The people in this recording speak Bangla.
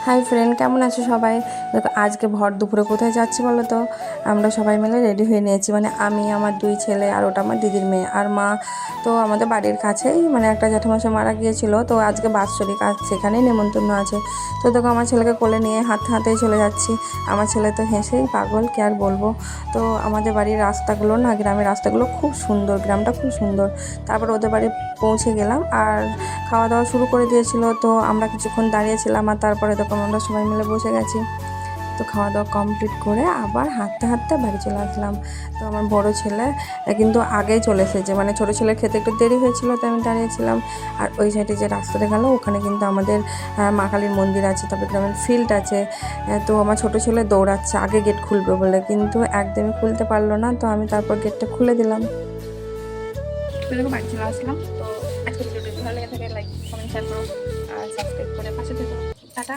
হাই ফ্রেন্ড, কেমন আছো সবাই? দেখো আজকে ভর দুপুরে কোথায় যাচ্ছি বলো তো? আমরা সবাই মিলে রেডি হয়ে নিয়েছি, মানে আমি, আমার দুই ছেলে আর ওটা আমার দিদির মেয়ে আর মা। তো আমাদের বাড়ির কাছেই মানে একটা জ্যাঠামশাই মারা গিয়েছিল, তো আজকে বাৎসরিক, আজ সেখানেই নেমন্তন্ন আছে। তো দেখো আমার ছেলেকে কোলে নিয়ে হাতে হাতেই চলে যাচ্ছি। আমার ছেলে তো হেসেই পাগল, কে আর বলবো। তো আমাদের বাড়ির রাস্তাগুলো না, গ্রামের রাস্তাগুলো খুব সুন্দর, গ্রামটা খুব সুন্দর। তারপর ওদের বাড়ি পৌঁছে গেলাম আর খাওয়া দাওয়া শুরু করে দিয়েছিল, তো আমরা কিছুক্ষণ দাঁড়িয়েছিলাম আর তারপরে তখন আমরা সবাই মিলে বসে গেছি। তো খাওয়া দাওয়া কমপ্লিট করে আবার হাঁটতে হাঁটতে বাড়ি চলে আসলাম। তো আমার বড় ছেলে কিন্তু আগেই চলে এসেছে, মানে ছোটো ছেলের খেতে একটু দেরি হয়েছিল, তাই আমি দাঁড়িয়েছিলাম। আর ওই সাইডে যে রাস্তাটা গেল ওখানে কিন্তু আমাদের মা কালীর মন্দির আছে, তারপরে গ্রামের ফিল্ড আছে। তো আমার ছোটো ছেলে দৌড়াচ্ছে আগে গেট খুলবে বলে, কিন্তু একদমই খুলতে পারলো না, তো আমি তারপর গেটটা খুলে দিলাম। তো দেখো বাড়ি চলে আসলাম। তো আজকে ভিডিওটি ভালো লেগে থাকে লাইক কমেন্ট শেয়ার করো আর সাবস্ক্রাইব করে পাশে থেকো। টাটা।